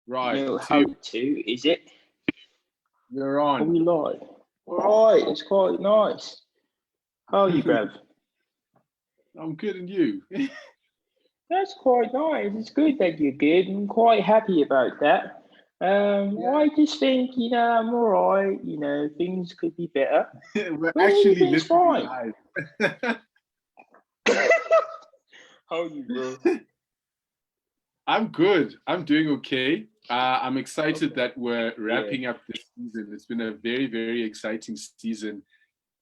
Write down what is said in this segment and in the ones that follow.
Right. How Two. to is it? You're Are on. we live? All right, it's quite nice. How are you, Brav? I'm good, and you? That's quite nice. It's good that you're good. I'm quite happy about that. Yeah. I just think, I'm all right. Things could be better, We're but actually everything's literally fine. live. How are you, bro? I'm good. I'm doing okay. I'm excited Okay. that we're Yeah. wrapping up this season. It's been a very, very exciting season.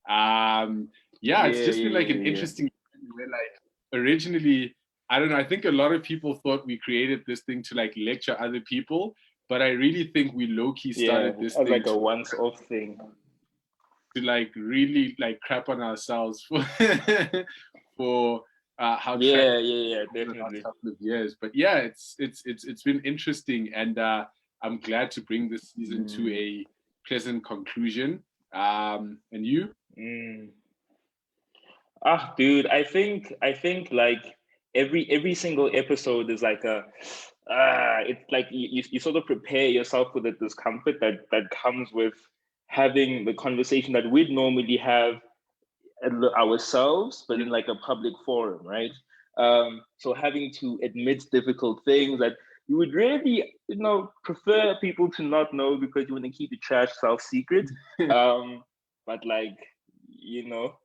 Um, yeah, it's Yeah, just yeah, been like an yeah, interesting journey where like originally, I don't know, I think a lot of people thought we created this thing to like lecture other people, but I really think we low-key yeah. started this Yeah, thing like a once-off thing. to like really like crap on ourselves for for how trash Yeah, yeah, yeah, the last definitely. couple of years. But yeah, it's been interesting, and I'm glad to bring this season to Mm, a pleasant conclusion. And you? mm. Dude, I think like every single episode is like it's like you sort of prepare yourself for the discomfort that comes with having the conversation that we'd normally have ourselves, but in like a public forum, right? So having to admit difficult things that you would really, prefer people to not know because you want to keep the trash self secret. Um, but like, you know,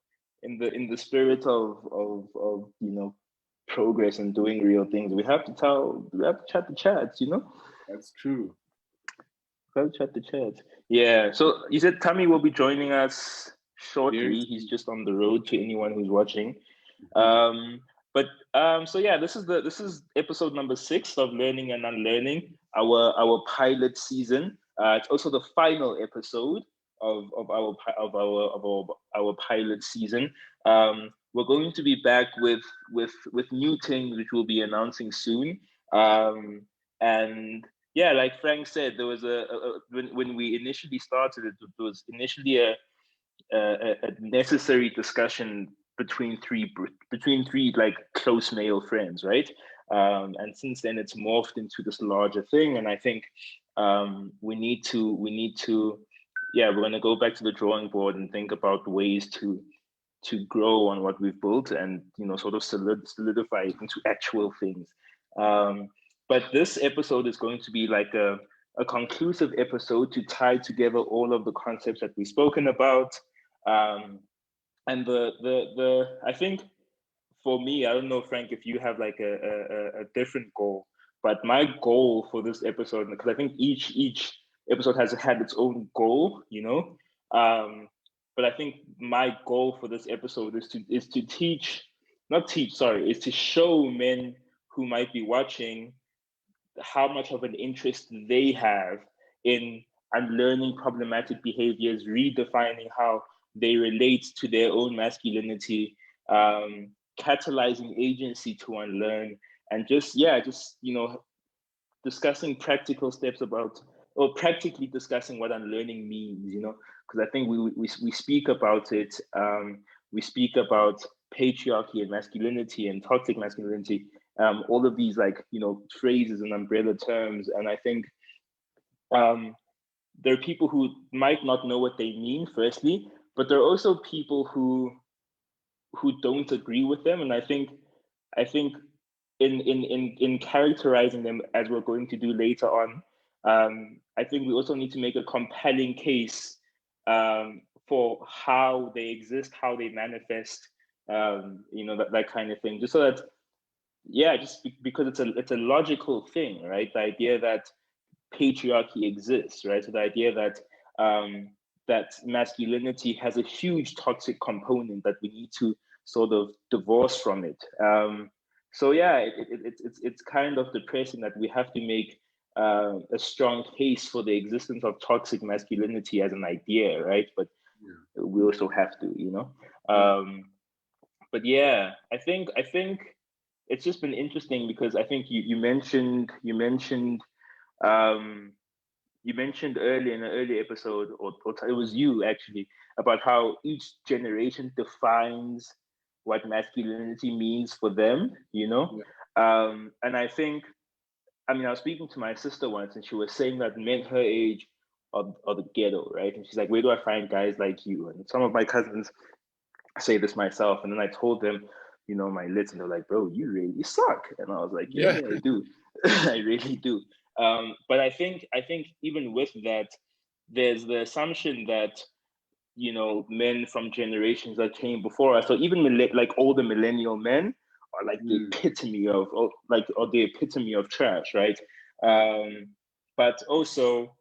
in the spirit of progress and doing real things, we have to chat the chats. That's true. We have to chat the chats. Yeah. So you said Tammy will be joining us Very shortly. He's soon. just on the road to anyone who's watching. Um, but so yeah, this is episode number 6 of Learning and Unlearning, our pilot season. It's also the final episode of our pilot season. We're going to be back with new things which we'll be announcing soon. And yeah, like Frank said, there was when we initially started it, it was initially a necessary discussion between three like close male friends, right? And since then, it's morphed into this larger thing, and I think we need to, yeah, we're gonna go back to the drawing board and think about ways to grow on what we've built and sort of solidify it into actual things. Um, but this episode is going to be like a conclusive episode to tie together all of the concepts that we've spoken about. Um, and the I think for me, I don't know, Frank, if you have like a different goal, but my goal for this episode, because I think each episode has had its own goal. Um, but I think my goal for this episode is to teach, not teach, sorry, is to show men who might be watching how much of an interest they have in unlearning problematic behaviors, redefining how they relate to their own masculinity, catalyzing agency to unlearn, and just discussing practical steps about, or practically discussing what unlearning means. Because I think we speak about it. We speak about patriarchy and masculinity and toxic masculinity, all of these like phrases and umbrella terms, and I think um, there are people who might not know what they mean firstly, but there are also people who don't agree with them, and I think in characterizing them as we're going to do later on, I think we also need to make a compelling case for how they exist, how they manifest, that kind of thing, just so that, yeah, just because it's a logical thing, right? The idea that patriarchy exists, right? So the idea that masculinity has a huge toxic component that we need to sort of divorce from it. So yeah, it's kind of depressing that we have to make a strong case for the existence of toxic masculinity as an idea, right? But Yeah. we also have to. But yeah, I think it's just been interesting because I think um, you mentioned earlier in an earlier episode, or it was you actually, about how each generation defines what masculinity means for them. Yeah. And I think I mean, I was speaking to my sister once, and she was saying that men her age are the ghetto, right? And she's like, "Where do I find guys like you?" And some of my cousins say this myself, and then I told them, my list, and they're like, "Bro, you really suck." And I was like, "Yeah, Yeah. I do, I really do." But I think even with that, there's the assumption that men from generations that came before us, so even like older millennial men are like the Mm. epitome of, or the epitome of trash, right? But also,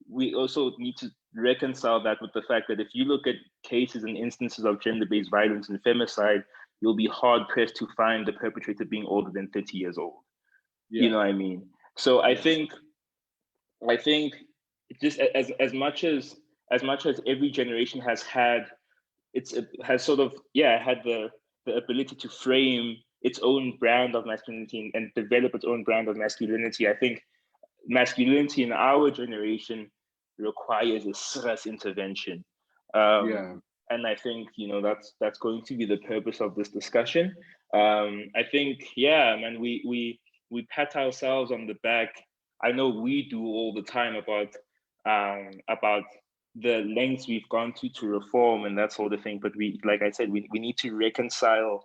we also need to reconcile that with the fact that if you look at cases and instances of gender-based violence and femicide, you'll be hard pressed to find the perpetrator being older than 30 years old. You Yeah. know what I mean? So I Yeah. think just as much as every generation has sort of had the ability to frame its own brand of masculinity and develop its own brand of masculinity. I think masculinity in our generation requires a serious intervention. Yeah. And I think that's going to be the purpose of this discussion. I think, man, we pat ourselves on the back. I know we do all the time about the lengths we've gone to reform and that sort of thing. But like I said, we need to reconcile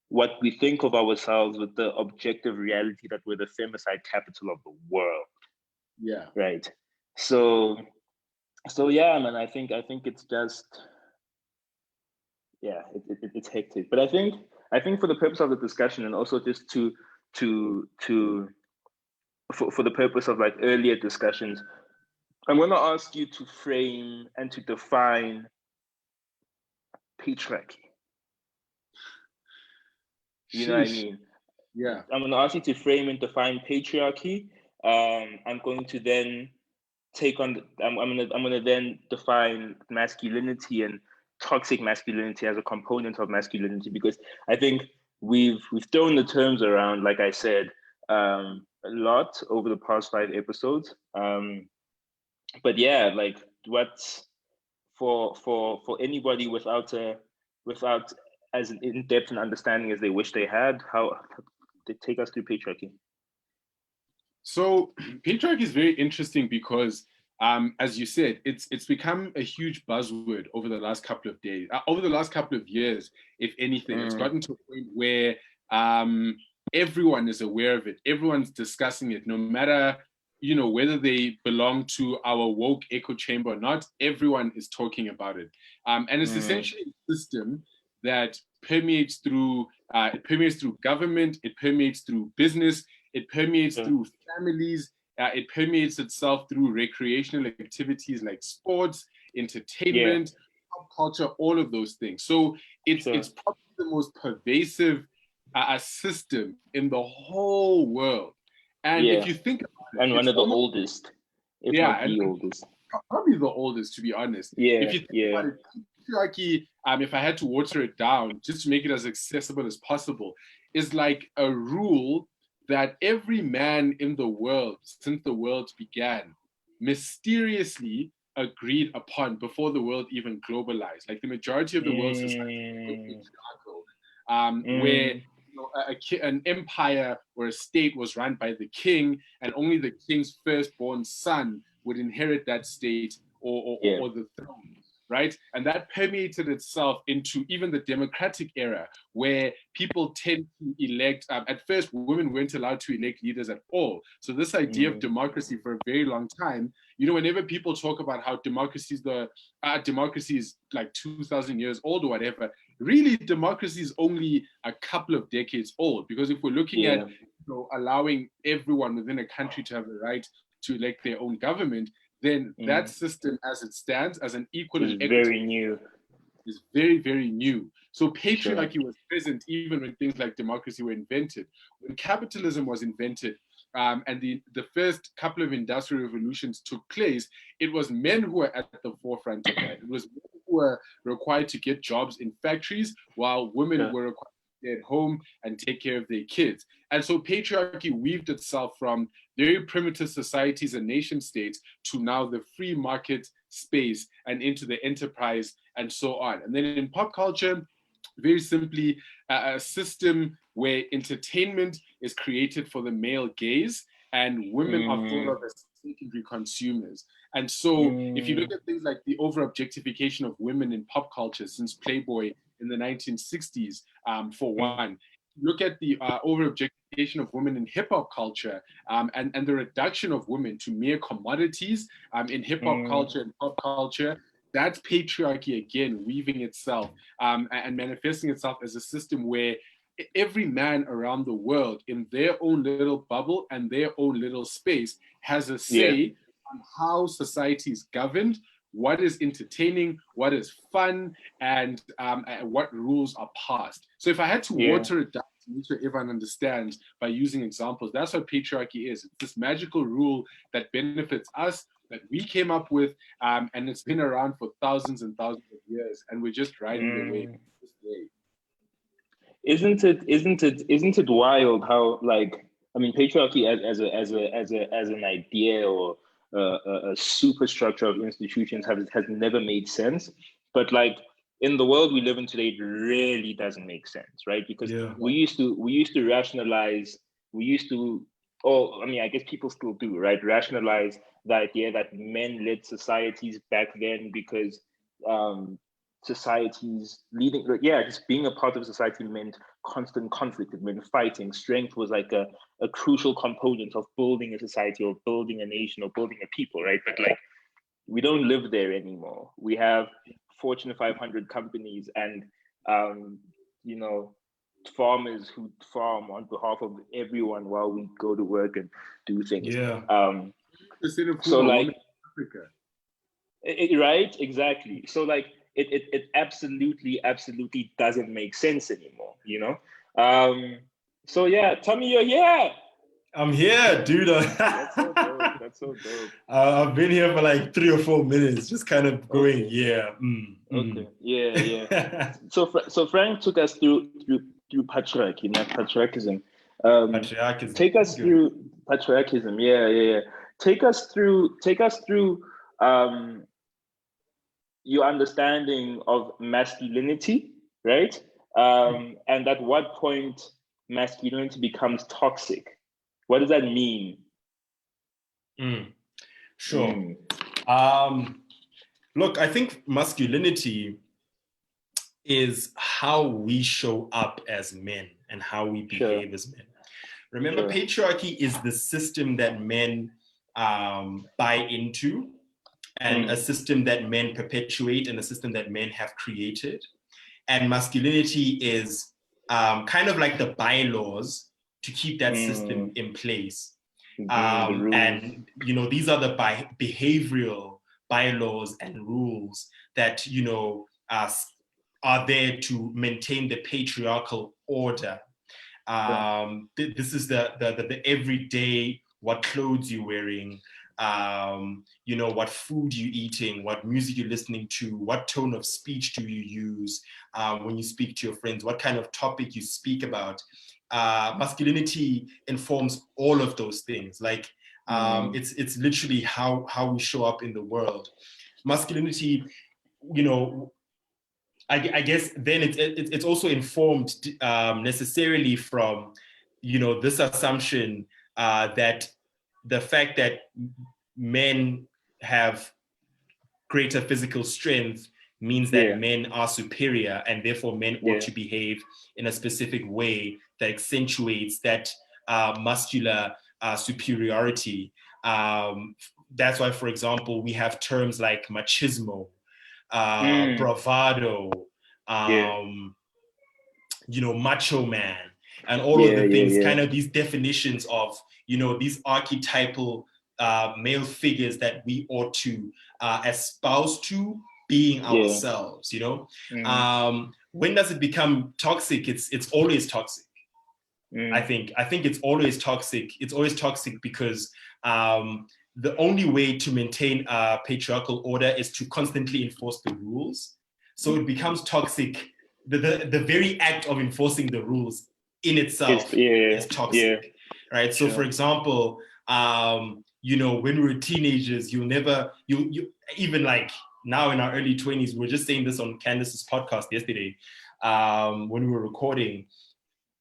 what we think of ourselves with the objective reality that we're the femicide capital of the world, Yeah. right? So yeah, man. I think it's just it's hectic. But I think for the purpose of the discussion, and also just to for the purpose of like earlier discussions, I'm going to ask you to frame and to define patriarchy. You know what I Sheesh. mean? Yeah. I'm going to ask you to frame and define patriarchy. I'm going to then I'm gonna then define masculinity and toxic masculinity as a component of masculinity, because I think we've thrown the terms around, like I said, a lot over the past 5 episodes. But yeah, like what's for anybody without as in depth an understanding as they wish they had, how they take us through patriarchy. So patriarchy is very interesting because, as you said, it's become a huge buzzword over the last couple of days, over the last couple of years. If anything, it's gotten to a point where everyone is aware of it. Everyone's discussing it, no matter whether they belong to our woke echo chamber or not. Everyone is talking about it, and it's essentially a system that permeates through government, it permeates through business, it permeates Sure. through families, it permeates itself through recreational activities like sports, Yeah, entertainment, pop culture, all of those things. So it's sure. it's probably the most pervasive system in the whole world. And if Yeah, you think about it, and one it's of the almost, oldest, if yeah, not and the oldest. probably the oldest, to be honest. If Yeah, you think yeah. about it, patriarchy, if I had to water it down just to make it as accessible as possible, is like a rule that every man in the world, since the world began, mysteriously agreed upon before the world even globalized. Like the majority of the world's society is Mm, patriarchal, where mm, an empire or a state was run by the king, and only the king's firstborn son would inherit that state, yeah, or the throne, right? And that permeated itself into even the democratic era, where people tend to elect. At first, women weren't allowed to elect leaders at all. So this idea of mm, democracy for a very long time, whenever people talk about how democracy is like 2,000 years old or whatever, really democracy is only a couple of decades old, because if we're looking at yeah, allowing everyone within a country to have the right to elect their own government, then that mm. system as it stands as an equal It's and equitable very new. is very, very new. So Sure. patriarchy was present even when things like democracy were invented. When capitalism was invented, and the first couple of industrial revolutions took place, it was men who were at the forefront of that. It was men who were required to get jobs in factories, while women Sure. were required to stay at home and take care of their kids. And so patriarchy weaved itself from very primitive societies and nation states to now the free market space and into the enterprise and so on. And then in pop culture, very simply, a system where entertainment is created for the male gaze, and women are thought of as secondary consumers. And so if you look at things like the over-objectification of women in pop culture since Playboy in the 1960s, for one, look at the over-objectification of women in hip-hop culture, and the reduction of women to mere commodities in hip-hop culture and pop culture. That's patriarchy again, weaving itself and manifesting itself as a system where every man around the world in their own little bubble and their own little space has a say on how society is governed, what is entertaining, what is fun, and what rules are passed. So if I had to water it down to make sure everyone understands by using examples, that's what patriarchy is. It's this magical rule that benefits us, that we came up with, and it's been around for thousands and thousands of years, and we're just riding the wave this day. Isn't it wild how, like, I mean, patriarchy as an idea or a superstructure of institutions has never made sense, but like in the world we live in today, it really doesn't make sense, right? Because we used to rationalize, I mean, I guess people still do, right? Rationalize the idea that men led societies back then because societies just being a part of society meant constant conflict. It meant fighting. Strength was like a crucial component of building a society or building a nation or building a people, right? But like, we don't live there anymore. We have Fortune 500 companies and farmers who farm on behalf of everyone while we go to work and do things. So like, right, exactly. So like, it absolutely doesn't make sense anymore, you know. So yeah, Tommy, you're here. I'm here, dude. That's so dope. That's so dope. I've been here for like 3 or 4 minutes, just kind of going, Okay. Yeah. So Frank took us through patriarchy, not patriarchism. Patriarchism. Take us through patriarchism. Yeah. Take us through your understanding of masculinity, right? And at what point masculinity becomes toxic. What does that mean? Sure. Look, I think masculinity is how we show up as men and how we behave as men. Remember, patriarchy is the system that men buy into, and a system that men perpetuate, and a system that men have created. And masculinity is kind of like the bylaws to keep that system in place. And, these are the behavioral bylaws and rules that, are there to maintain the patriarchal order. This is the everyday, what clothes you're wearing, what food you're eating, what music you're listening to, what tone of speech do you use when you speak to your friends, what kind of topic you speak about. Masculinity informs all of those things. Like it's literally how we show up in the world. Masculinity, I guess then it's also informed necessarily from this assumption that the fact that men have greater physical strength means that men are superior, and therefore men ought to behave in a specific way that accentuates that muscular superiority. That's why, for example, we have terms like machismo, bravado, macho man, and all of the things, kind of these definitions of, these archetypal male figures that we ought to espouse to being ourselves, when does it become toxic? It's always toxic. I think it's always toxic. It's always toxic because the only way to maintain a patriarchal order is to constantly enforce the rules. So it becomes toxic. The very act of enforcing the rules in itself is toxic, right? So for example, when we were teenagers, you even like now in our early 20s, we were just saying this on Candace's podcast yesterday when we were recording,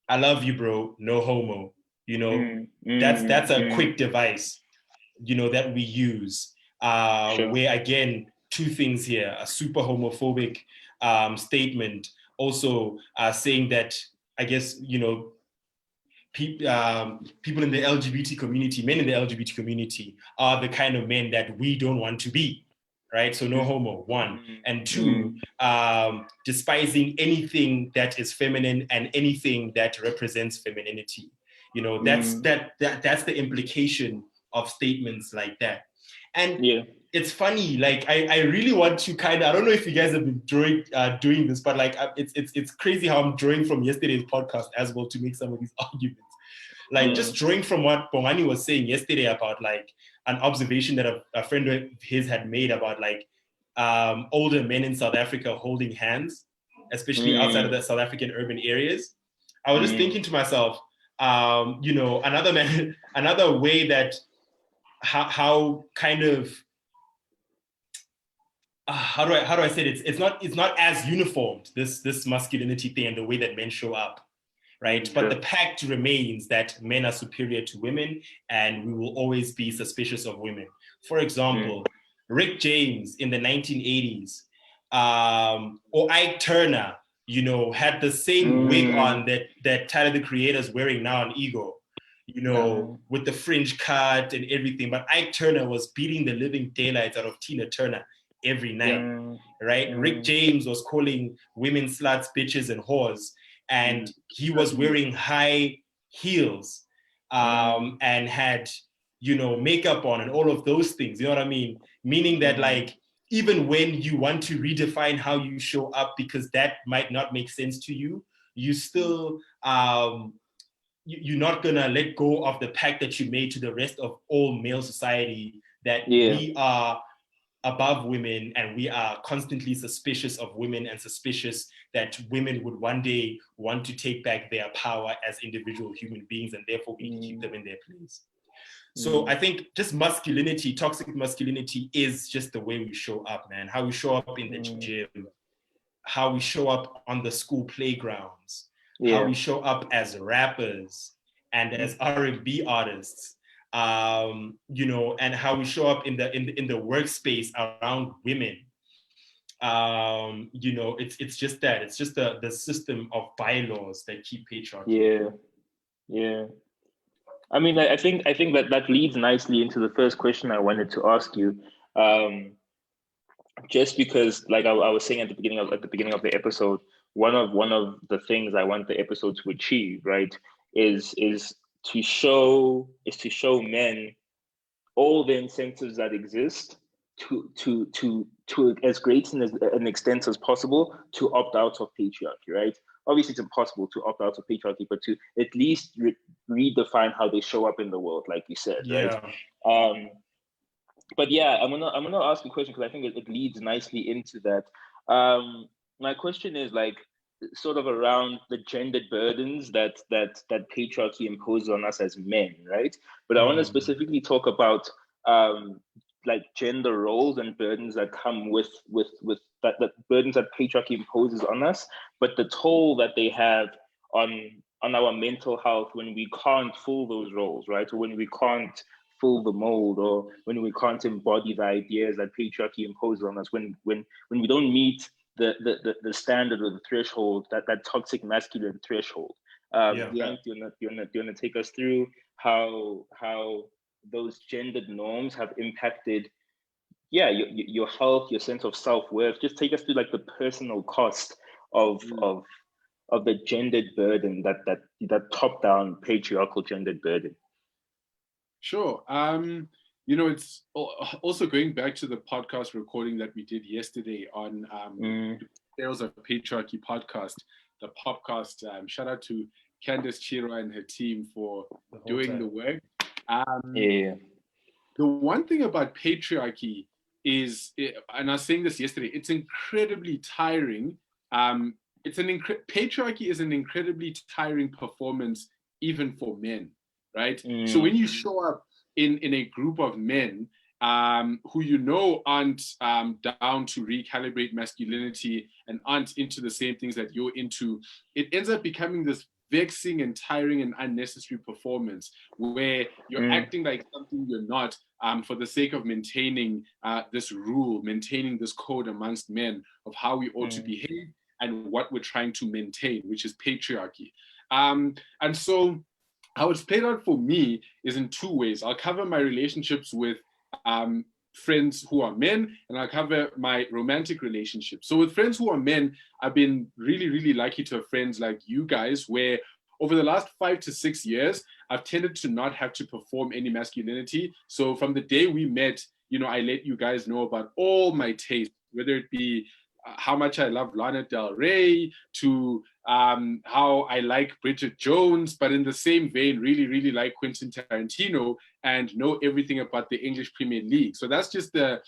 I love you, bro, no homo. You know, that's a quick device, you know, that we use. Where again, two things here: a super homophobic statement, also saying that, I guess, you know, people in the LGBT community, men in the LGBT community, are the kind of men that we don't want to be, right? So no homo, one. And two, despising anything that is feminine and anything that represents femininity. You know, that's the implication of statements like that. And it's funny, like I really want to kind of, I don't know if you guys have been doing this, but like it's crazy how I'm drawing from yesterday's podcast as well to make some of these arguments. Like just drawing from what Bongani was saying yesterday about like an observation that a friend of his had made about like older men in South Africa holding hands, especially outside of the South African urban areas. I was just thinking to myself, you know, another way that how kind of how do I say it? It's not as uniformed, this masculinity thing and the way that men show up. Right. But the pact remains that men are superior to women and we will always be suspicious of women. For example, Rick James in the 1980s, or Ike Turner, you know, had the same wig on that Tyler the Creator's wearing now on Ego, you know, with the fringe cut and everything. But Ike Turner was beating the living daylights out of Tina Turner every night, right? Rick James was calling women sluts, bitches, and whores. And he was wearing high heels and had, you know, makeup on and all of those things. You know what I mean? Meaning that like, even when you want to redefine how you show up because that might not make sense to you, you still, you're not gonna let go of the pact that you made to the rest of all male society that we are above women and we are constantly suspicious of women and suspicious that women would one day want to take back their power as individual human beings and therefore we need to keep them in their place. So I think just masculinity, toxic masculinity is just the way we show up, man. How we show up in the gym, how we show up on the school playgrounds, how we show up as rappers and as R&B artists. You know, and how we show up in the workspace around women. You know, it's just that. It's just the system of bylaws that keep patriarchy. Yeah. I mean, I think that leads nicely into the first question I wanted to ask you. Just because, like I was saying at the beginning of the episode, one of the things I want the episode to achieve, right, is to show men all the incentives that exist to as great an extent as possible to opt out of patriarchy, right? Obviously, it's impossible to opt out of patriarchy, but to at least redefine how they show up in the world, like you said, right? But yeah, I'm gonna ask a question because I think it leads nicely into that. My question is like sort of around the gendered burdens that patriarchy imposes on us as men, right? But I want to specifically talk about like gender roles and burdens that come with that burdens that patriarchy imposes on us, but the toll that they have on our mental health when we can't fill those roles, right? Or when we can't fill the mold, or when we can't embody the ideas that patriarchy imposes on us, when we don't meet the standard or the threshold, that toxic masculine threshold. Do you want to take us through how those gendered norms have impacted your health, your sense of self-worth? Just take us through like the personal cost of the gendered burden, that top-down patriarchal gendered burden. Sure. You know, it's also going back to the podcast recording that we did yesterday on Tales of Patriarchy podcast, the podcast. Shout out to Candace Chira and her team for doing the work. The one thing about patriarchy is, and I was saying this yesterday, it's incredibly tiring. Patriarchy is an incredibly tiring performance, even for men, right? So when you show up in a group of men who you know aren't down to recalibrate masculinity and aren't into the same things that you're into, it ends up becoming this vexing and tiring and unnecessary performance where you're acting like something you're not, for the sake of maintaining this rule, maintaining this code amongst men of how we ought to behave and what we're trying to maintain, which is patriarchy. And so how it's played out for me is in two ways. I'll cover my relationships with friends who are men, and I'll cover my romantic relationships. So with friends who are men, I've been really, really lucky to have friends like you guys, where over the last 5 to 6 years, I've tended to not have to perform any masculinity. So from the day we met, I let you guys know about all my tastes, whether it be how much I love Lana Del Rey, to how I like Bridget Jones, but in the same vein, really, really like Quentin Tarantino and know everything about the English Premier League. So that's just the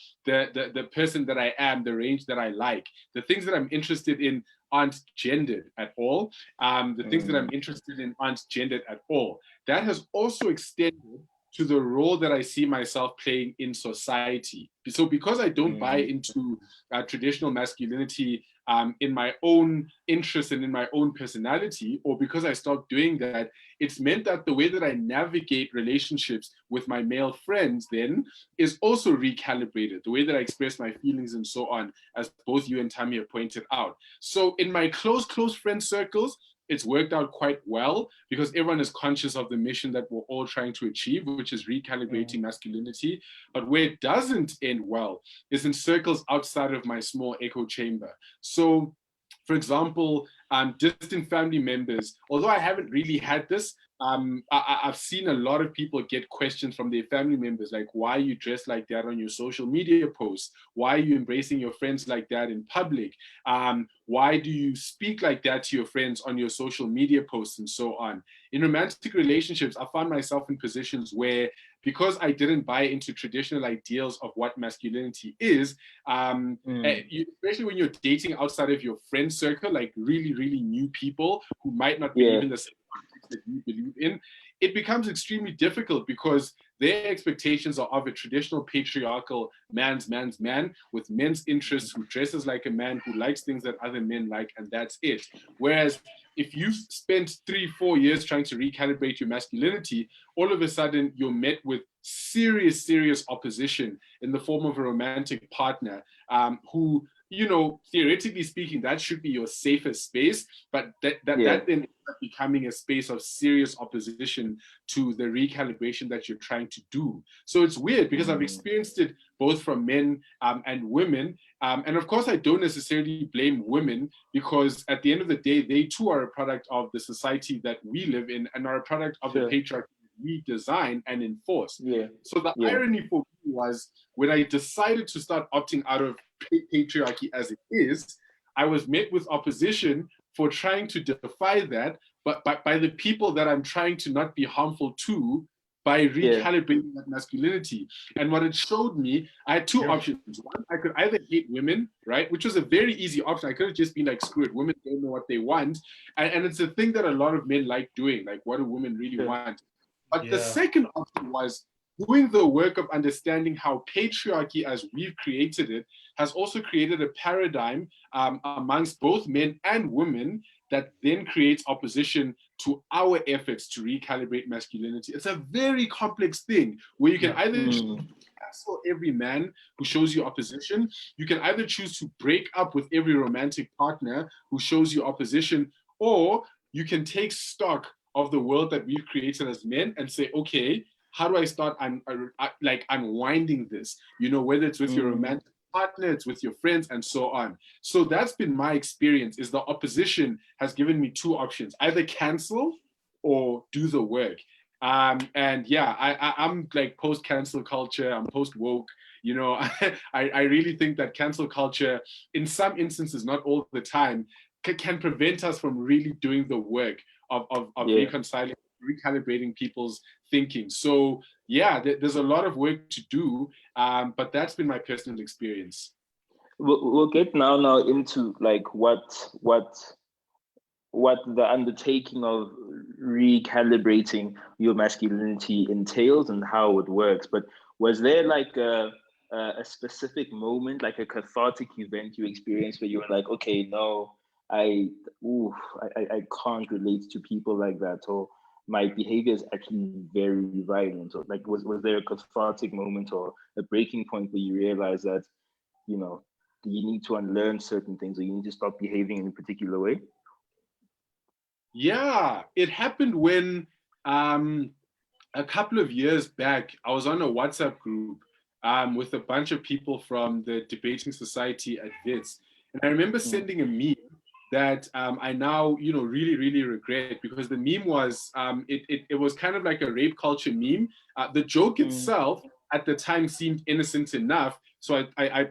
person that I am, the range that I like. The things that I'm interested in aren't gendered at all. The things that I'm interested in aren't gendered at all. That has also extended to the role that I see myself playing in society. So because I don't buy into traditional masculinity in my own interest and in my own personality, or because I stopped doing that, it's meant that the way that I navigate relationships with my male friends then is also recalibrated, the way that I express my feelings and so on, as both you and Tammy have pointed out. So in my close friend circles, it's worked out quite well because everyone is conscious of the mission that we're all trying to achieve, which is recalibrating masculinity. But where it doesn't end well is in circles outside of my small echo chamber. So, for example, distant family members, although I haven't really had this, I've seen a lot of people get questions from their family members, like, why are you dressed like that on your social media posts? Why are you embracing your friends like that in public? Why do you speak like that to your friends on your social media posts and so on? In romantic relationships, I found myself in positions where, because I didn't buy into traditional ideals of what masculinity is, especially when you're dating outside of your friend circle, like really, really new people who might not believe in the same context that you believe in, it becomes extremely difficult because their expectations are of a traditional patriarchal man's man with men's interests, who dresses like a man, who likes things that other men like, and that's it. Whereas if you've spent 3-4 years trying to recalibrate your masculinity, all of a sudden you're met with serious opposition in the form of a romantic partner who, theoretically speaking, that should be your safest space, but that then ends up becoming a space of serious opposition to the recalibration that you're trying to do. So it's weird because I've experienced it both from men and women. And of course, I don't necessarily blame women, because at the end of the day, they too are a product of the society that we live in and are a product of the patriarchy we design and enforce. So the irony for me was, when I decided to start opting out of patriarchy as it is, I was met with opposition for trying to defy that, but by the people that I'm trying to not be harmful to, by recalibrating that masculinity. And what it showed me, I had two options. One, I could either hate women, right? Which was a very easy option. I could have just been like, screw it, women don't know what they want. And it's a thing that a lot of men like doing, like, what do women really want? But the second option was doing the work of understanding how patriarchy, as we've created it, has also created a paradigm amongst both men and women that then creates opposition to our efforts to recalibrate masculinity. It's a very complex thing where you can either cancel every man who shows you opposition, you can either choose to break up with every romantic partner who shows you opposition, or you can take stock of the world that we've created as men and say, okay, how do I start unwinding this? Whether it's with your romantic partner, it's with your friends, and so on. So that's been my experience, is the opposition has given me two options: either cancel or do the work. I'm like post-cancel culture, I'm post-woke. I really think that cancel culture, in some instances, not all the time, can prevent us from really doing the work of reconciling, recalibrating people's thinking. So there's a lot of work to do, but that's been my personal experience. We'll get now into like what the undertaking of recalibrating your masculinity entails and how it works. But was there like a specific moment, like a cathartic event you experienced where you were like, okay, no, I, oof, I can't relate to people like that, or my behavior is actually very violent. Or like, was there a cathartic moment or a breaking point where you realize that, you know, you need to unlearn certain things, or you need to stop behaving in a particular way? Yeah, it happened when a couple of years back, I was on a WhatsApp group with a bunch of people from the debating society at WITS. And I remember sending a meme that I now, really, really regret, because the meme was, it was kind of like a rape culture meme. The joke itself at the time seemed innocent enough. So I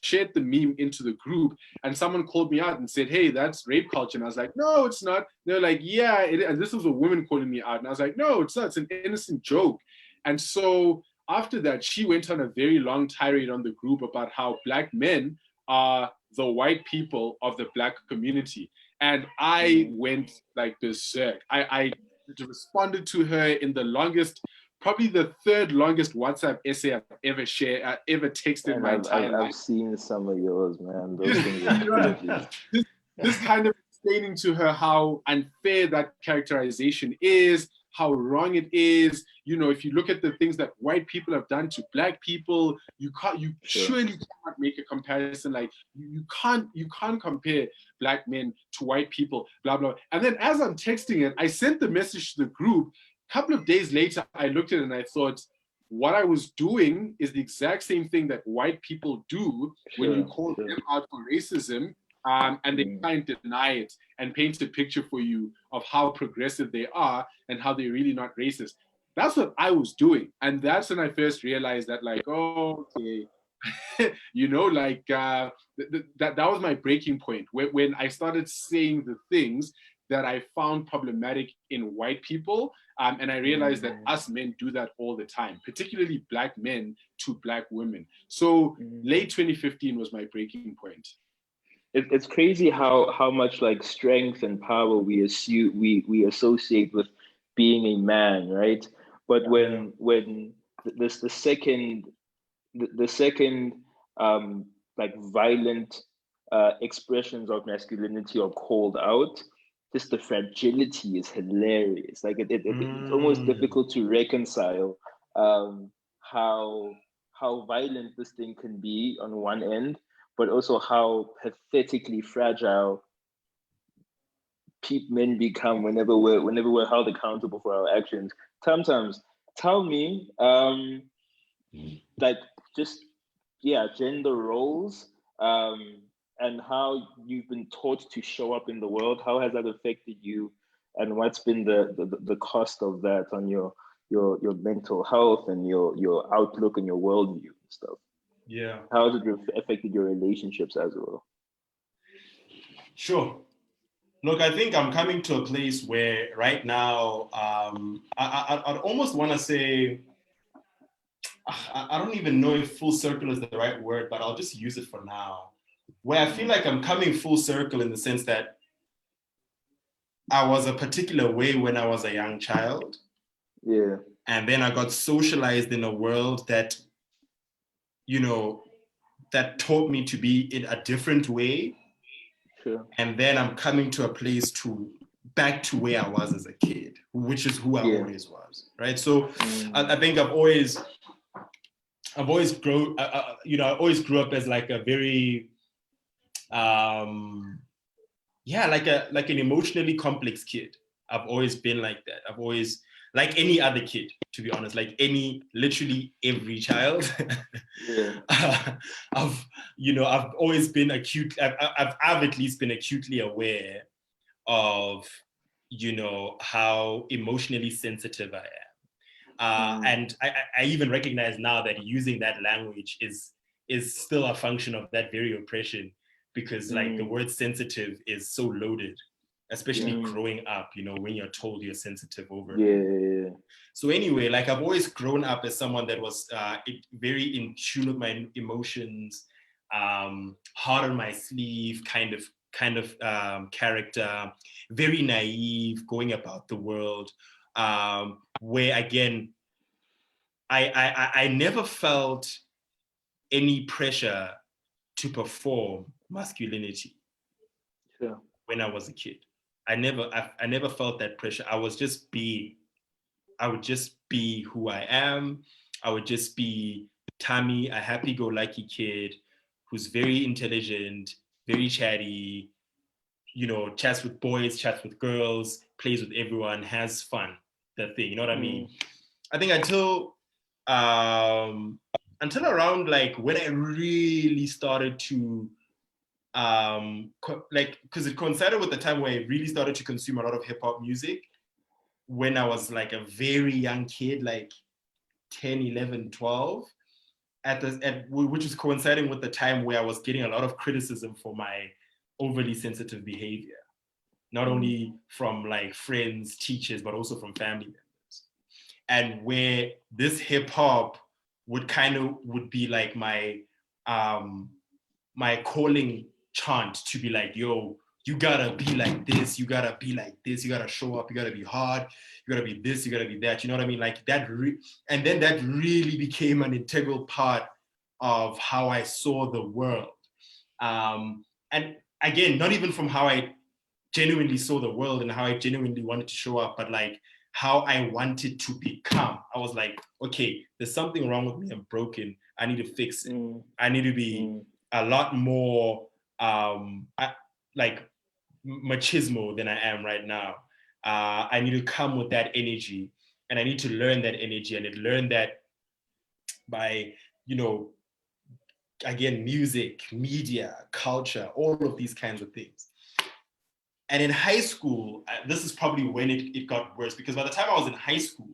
shared the meme into the group, and someone called me out and said, "Hey, that's rape culture." And I was like, "No, it's not." They're like, "Yeah, it is." And this was a woman calling me out. And I was like, "No, it's not. It's an innocent joke." And so after that, she went on a very long tirade on the group about how Black men are the white people of the Black community. And I went like berserk. I responded to her in the longest, probably the third longest WhatsApp essay I've ever shared, ever texted in my entire life. I've seen some of yours, man. Those things are crazy. This kind of explaining to her how unfair that characterization is, how wrong it is. If you look at the things that white people have done to Black people, you surely cannot make a comparison. Like you can't compare Black men to white people, blah, blah. And then as I'm texting it, I sent the message to the group. A couple of days later, I looked at it and I thought, what I was doing is the exact same thing that white people do when you call them out for racism. And they try and deny it and paint a picture for you of how progressive they are and how they're really not racist. That's what I was doing. And that's when I first realized that, like, oh, okay, that was my breaking point. When I started saying the things that I found problematic in white people, and I realized that us men do that all the time, particularly Black men to Black women. So late 2015 was my breaking point. It's crazy how much like strength and power we associate with being a man, right? But when the second like violent expressions of masculinity are called out, just the fragility is hilarious. Like it's almost difficult to reconcile how violent this thing can be on one end, but also how pathetically fragile men become whenever we're held accountable for our actions. Sometimes, tell me, like just gender roles, and how you've been taught to show up in the world. How has that affected you, and what's been the cost of that on your mental health and your outlook and your worldview and stuff? Yeah. How has it affected your relationships as well? Sure. Look, I think I'm coming to a place where right now, I'd almost want to say, I don't even know if full circle is the right word, but I'll just use it for now, where I feel like I'm coming full circle in the sense that I was a particular way when I was a young child. Yeah. And then I got socialized in a world that, that taught me to be in a different way. Sure. And then I'm coming to a place back to where I was as a kid, which is who I always was, right? So I think I always grew up as like a very, like an emotionally complex kid. I've always been like that. I've always, like any other kid, to be honest, like literally every child. I've always been I've at least been acutely aware of, how emotionally sensitive I am. And I even recognize now that using that language is still a function of that very oppression, because like the word sensitive is so loaded, especially growing up, when you're told you're sensitive over. So anyway, like I've always grown up as someone that was very in tune with my emotions, hard on my sleeve kind of character, very naive, going about the world, where again, I never felt any pressure to perform masculinity. when I was a kid. I never felt that pressure. I would just be who I am. I would just be Tammy, a happy-go-lucky kid who's very intelligent, very chatty, chats with boys, chats with girls, plays with everyone, has fun, that thing, you know what I mean? I think until around like when I really started to because it coincided with the time where I really started to consume a lot of hip-hop music when I was like a very young kid, like 10, 11, 12, which is coinciding with the time where I was getting a lot of criticism for my overly sensitive behavior, not only from like friends, teachers, but also from family members. And where this hip hop would be like my calling chant to be like, yo, you gotta be like this, you gotta be like this, you gotta show up, you gotta be hard, you gotta be this, you gotta be that, you know what I mean? Like that, and then that really became an integral part of how I saw the world. And again, not even from how I genuinely saw the world and how I genuinely wanted to show up, but like how I wanted to become. I was like, okay, there's something wrong with me, I'm broken, I need to fix it. I need to be a lot more like machismo than I am right now. I need to come with that energy, and I need to learn that energy, and learn that by, again, music, media, culture, all of these kinds of things. And in high school, this is probably when it got worse, because by the time I was in high school,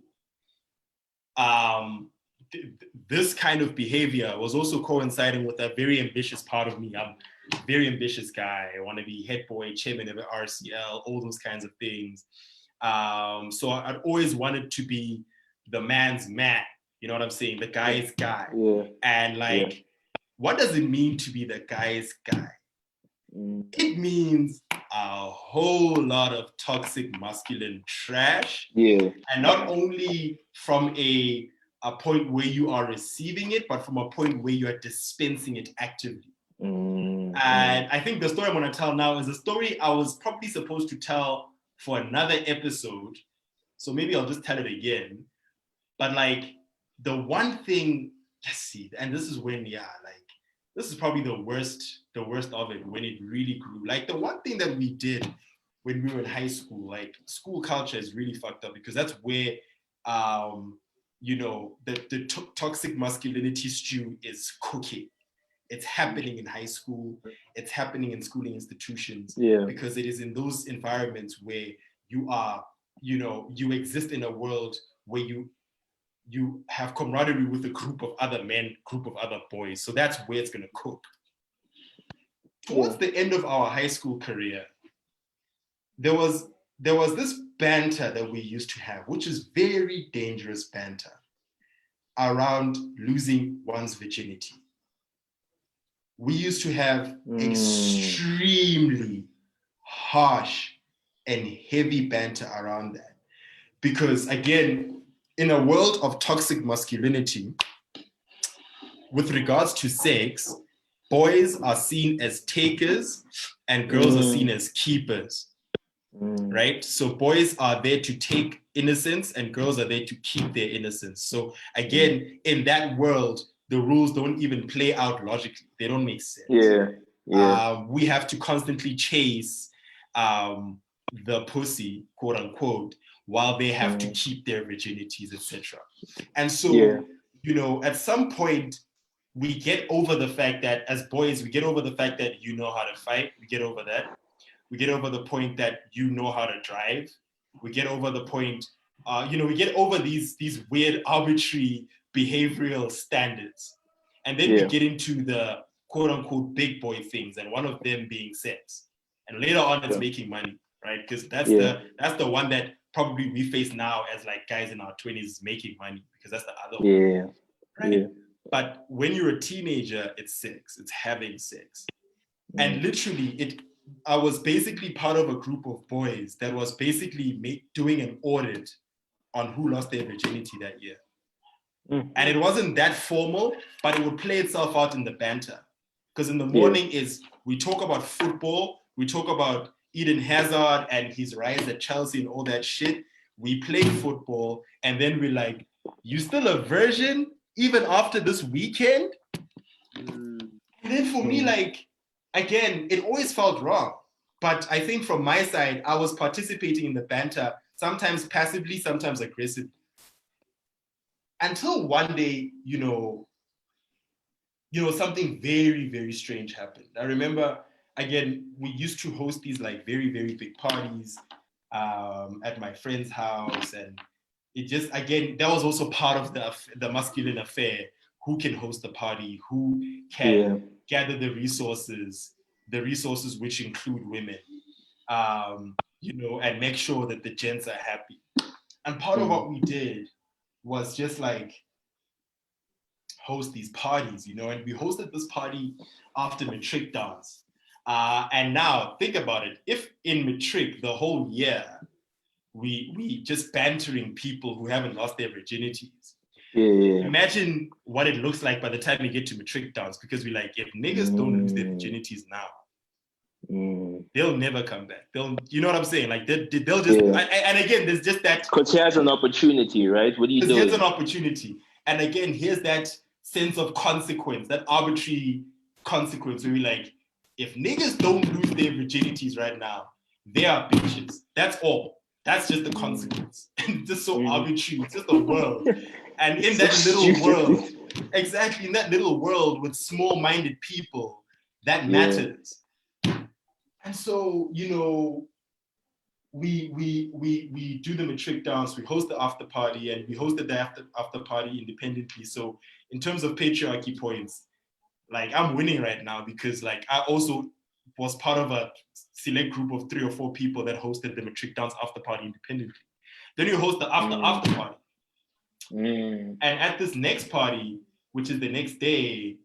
this kind of behavior was also coinciding with a very ambitious part of me. I'm a very ambitious guy. I want to be head boy, chairman of the RCL, all those kinds of things. So I'd always wanted to be the man's man. You know what I'm saying? The guy's guy. Yeah. And like, what does it mean to be the guy's guy? It means a whole lot of toxic masculine trash. Yeah. And not only from a point where you are receiving it, but from a point where you are dispensing it actively. And I think the story I'm going to tell now is a story I was probably supposed to tell for another episode. So maybe I'll just tell it again. But like the one thing, let's see, and this is when, this is probably the worst of it, when it really grew. Like the one thing that we did when we were in high school, like school culture is really fucked up, because that's where, the toxic masculinity stew is cooking. It's happening in high school. It's happening in schooling institutions. Because it is in those environments where you are, you exist in a world where you have camaraderie with a group of other men, group of other boys. So that's where it's going to cook. Towards the end of our high school career, there was this banter that we used to have, which is very dangerous banter, around losing one's virginity. We used to have extremely harsh and heavy banter around that. Because again, in a world of toxic masculinity, with regards to sex, boys are seen as takers and girls are seen as keepers, right? So boys are there to take innocence and girls are there to keep their innocence. So again, in that world, the rules don't even play out logically. They don't make sense. We have to constantly chase the pussy, quote unquote, while they have to keep their virginities, etc. And so, at some point, we get over the fact that as boys, we get over the fact that you know how to fight. We get over that. We get over the point that you know how to drive. We get over the point, we get over these weird arbitrary behavioral standards. And then we get into the quote unquote big boy things, and one of them being sex. And later on, it's making money, right? Because that's the one that probably we face now as like guys in our 20s making money, because that's the other one. Right? But when you're a teenager, it's sex, it's having sex. And literally, I was basically part of a group of boys that was basically doing an audit on who lost their virginity that year. And it wasn't that formal, but it would play itself out in the banter. Because in the morning we talk about football, We talk about Eden Hazard and his rise at Chelsea and all that shit. We play football, and then we're like, you still a virgin even after this weekend? And then for me, like, again, it always felt wrong. But I think from my side, I was participating in the banter, sometimes passively, sometimes aggressively. Until one day, something very, very strange happened. I remember, again, we used to host these like very, very big parties at my friend's house. And it just, again, that was also part of the masculine affair. Who can host the party? Who can gather the resources which include women, and make sure that the gents are happy. And part of what we did was just like host these parties, and we hosted this party after matric dance. And now think about it. If in matric the whole year we just bantering people who haven't lost their virginities, imagine what it looks like by the time we get to matric dance, because we're like, if niggas don't lose their virginities now, they'll never come back. You know what I'm saying? Like they'll just, and again, there's just that. Because here's an opportunity, right? What are you doing? Here's an opportunity. And again, here's that sense of consequence, that arbitrary consequence where we're like, if niggas don't lose their virginities right now, they are bitches. That's all. That's just the consequence. And just so arbitrary. It's just a world. And in that little world, exactly, in that little world with small-minded people, that matters. And so, we do the matric dance, we host the after party, and we hosted the after party independently. So in terms of patriarchy points, like I'm winning right now, because like I also was part of a select group of 3 or 4 people that hosted the matric dance after party independently. Then you host the after party. And at this next party, which is the next day,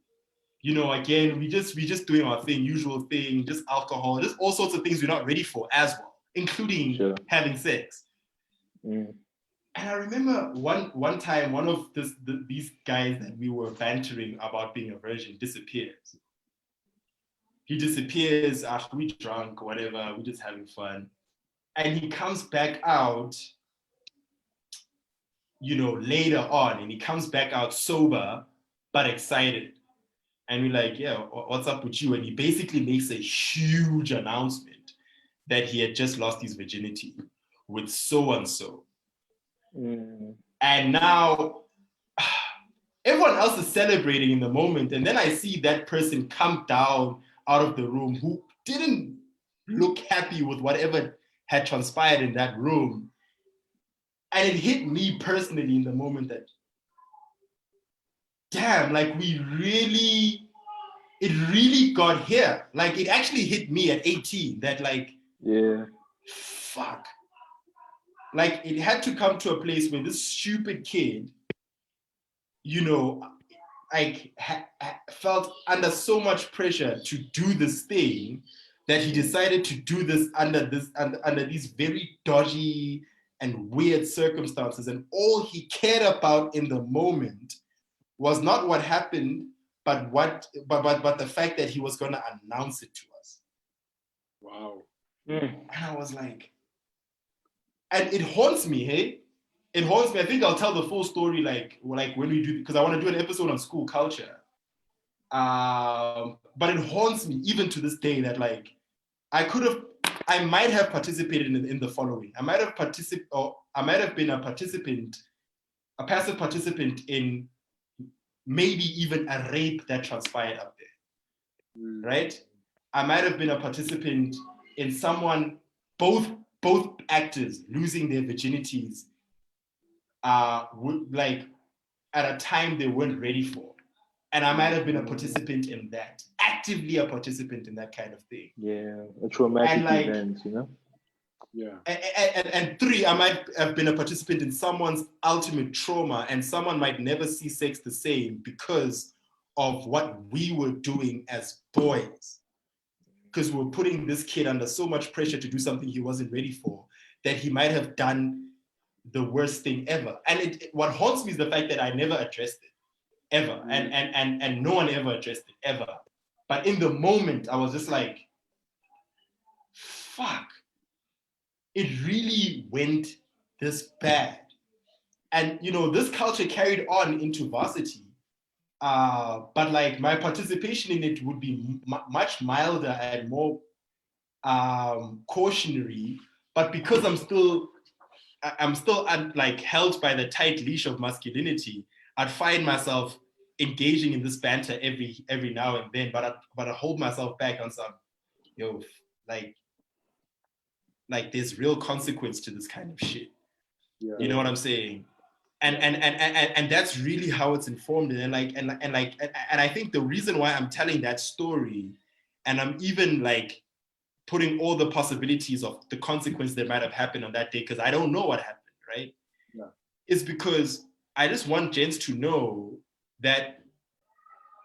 again, we just doing our thing, usual thing, just alcohol, just all sorts of things we're not ready for as well, including having sex. And I remember one time, one of these guys that we were bantering about being a virgin disappears. He disappears after we drunk, whatever, we're just having fun. And he comes back out, later on, and he comes back out sober, but excited. And we're like, yeah, what's up with you? And he basically makes a huge announcement that he had just lost his virginity with so-and-so. And now everyone else is celebrating in the moment. And then I see that person come down out of the room who didn't look happy with whatever had transpired in that room. And it hit me personally in the moment that, damn, like it really got here. Like it actually hit me at 18 that like, fuck. Like it had to come to a place where this stupid kid, felt under so much pressure to do this thing that he decided to do this under these very dodgy and weird circumstances. And all he cared about in the moment was not what happened, but the fact that he was going to announce it to us. Wow. And I was like, and it haunts me, hey? It haunts me. I think I'll tell the full story like when we do, because I want to do an episode on school culture. But it haunts me even to this day that like I might have participated in the following. I might have been a passive participant in maybe even a rape that transpired up there, right? I might have been a participant in someone, both actors losing their virginities like at a time they weren't ready for. And I might have been a participant in that, actively a participant in that kind of thing. Yeah, a traumatic event, Yeah. And 3, I might have been a participant in someone's ultimate trauma, and someone might never see sex the same because of what we were doing as boys. Because we were putting this kid under so much pressure to do something he wasn't ready for, that he might have done the worst thing ever. And what haunts me is the fact that I never addressed it, ever. And no one ever addressed it, ever. But in the moment, I was just like, fuck, it really went this bad. And, you know, this culture carried on into varsity. But like my participation in it would be much milder and more cautionary. But because I'm still like held by the tight leash of masculinity, I'd find myself engaging in this banter every now and then. But I hold myself back on some, yo, like there's real consequence to this kind of shit. Yeah. You know what I'm saying? And that's really how it's informed. And I think the reason why I'm telling that story, and I'm even like putting all the possibilities of the consequence that might have happened on that day, because I don't know what happened, right? Yeah. Is because I just want gents to know that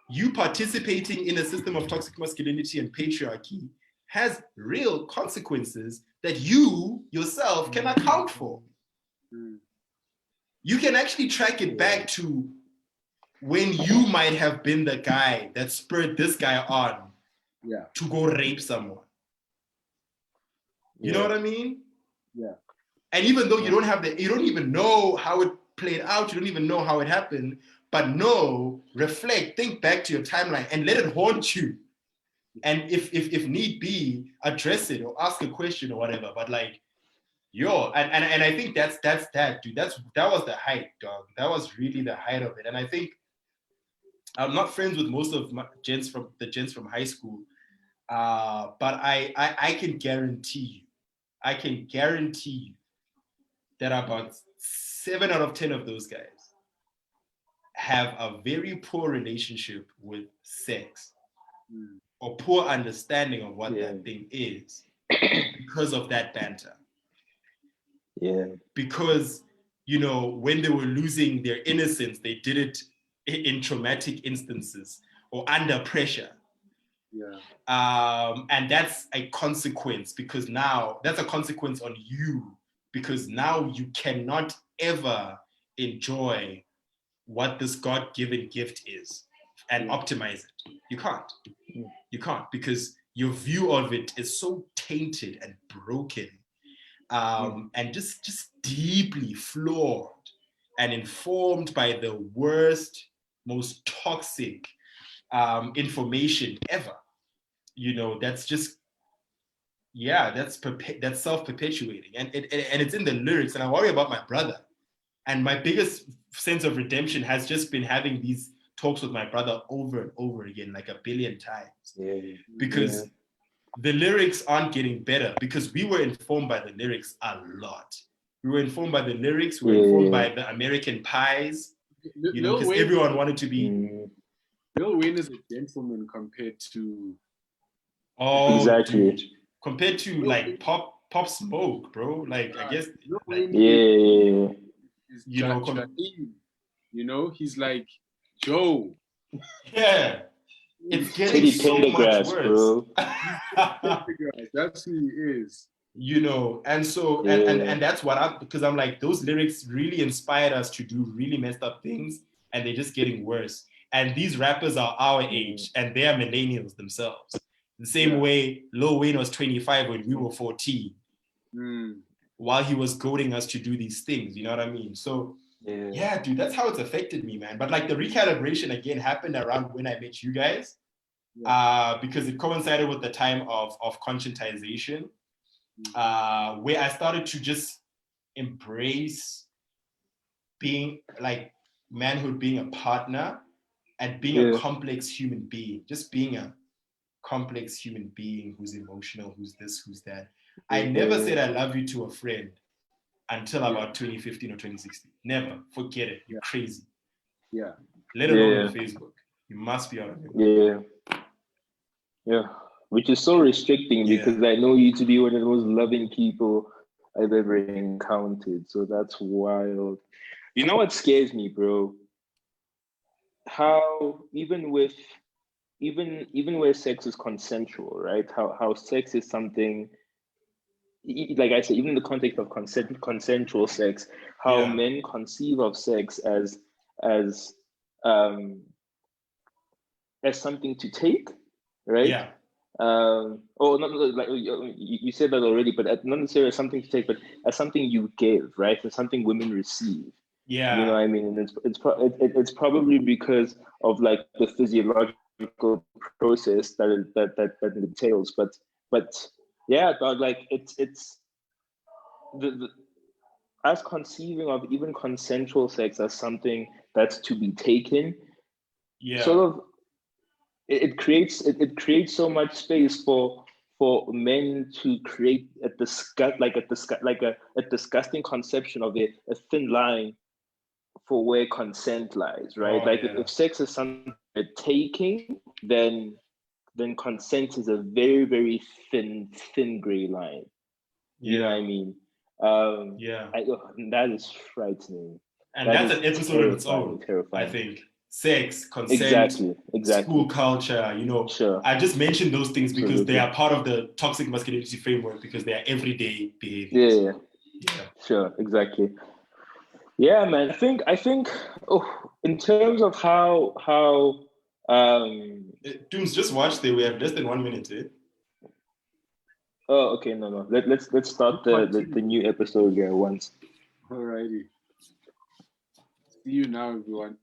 you participating in a system of toxic masculinity and patriarchy has real consequences that you yourself can account for. Mm. You can actually track it back to when you might have been the guy that spurred this guy on to go rape someone. You know what I mean? Yeah. And even though you don't even know how it played out, you don't even know how it happened, but reflect, think back to your timeline and let it haunt you. And if need be, address it or ask a question or whatever. But like, and I think that's that, dude. That was the height, dog. That was really the height of it. And I think I'm not friends with most of the gents from high school, but I can guarantee you that about 7 out of 10 of those guys have a very poor relationship with sex or poor understanding of what that thing is because of that banter. Yeah. Because, you know, when they were losing their innocence, they did it in traumatic instances or under pressure. Yeah. And that's a consequence, because now that's a consequence on you, because now you cannot ever enjoy what this God-given gift is and optimize it. You can't. You can't, because your view of it is so tainted and broken, and just deeply flawed and informed by the worst, most toxic information ever. You know, that's just, that's self-perpetuating, and it's in the lyrics. And I worry about my brother. And my biggest sense of redemption has just been having these talks with my brother over and over again, like a billion times. Because the lyrics aren't getting better, because we were informed by the lyrics a lot. We were informed by the lyrics, we were informed by the American pies, you know, because everyone wanted to be. Lil Wayne is a gentleman compared to. Oh, exactly. dude. Compared to like Pop Smoke, bro. Like, I guess. Like, You know, he's like Joe. Yeah. It's getting so much worse. Bro. That's who he is. You know, and so and that's what because I'm like, those lyrics really inspired us to do really messed up things, and they're just getting worse. And these rappers are our age, and they are millennials themselves. The same way Lil Wayne was 25 when we were 14, while he was goading us to do these things. You know what I mean? So yeah, dude, that's how it's affected me, man. But like the recalibration again happened around when I met you guys, because it coincided with the time of conscientization, where I started to just embrace being like manhood, being a partner, and being a complex human being, just being a complex human being who's emotional, who's this, who's that. I never said I love you to a friend until about 2015 or 2016. Never. Forget it. You're crazy. Yeah. Let alone on Facebook. You must be on it. Yeah. Which is so restricting, because I know you to be one of the most loving people I've ever encountered. So that's wild. You know what scares me, bro? How even where sex is consensual, right? How sex is something, like I said, even in the context of consensual sex, how men conceive of sex as something to take, right? Not like you said that already, but not necessarily as something to take, but as something you give, right? As something women receive. Yeah. You know what I mean? And it's probably because of like the physiological process that entails. But yeah, dog, like it's the us conceiving of even consensual sex as something that's to be taken, sort of it creates so much space for men to create a disgusting conception of a thin line for where consent lies, right? If sex is something they're taking, then consent is a very, very thin gray line. You know what I mean? That is frightening. And that's an episode of its own, terrifying. I think. Sex, consent, exactly. school culture, you know. Sure. I just mentioned those things because they are part of the toxic masculinity framework, because they are everyday behaviors. Yeah. Sure, exactly. Yeah, man. I think in terms of how Dooms, just watch there. We have less than 1 minute, eh? Oh, okay. No. Let's start the new episode here once. Alrighty. See you now, everyone.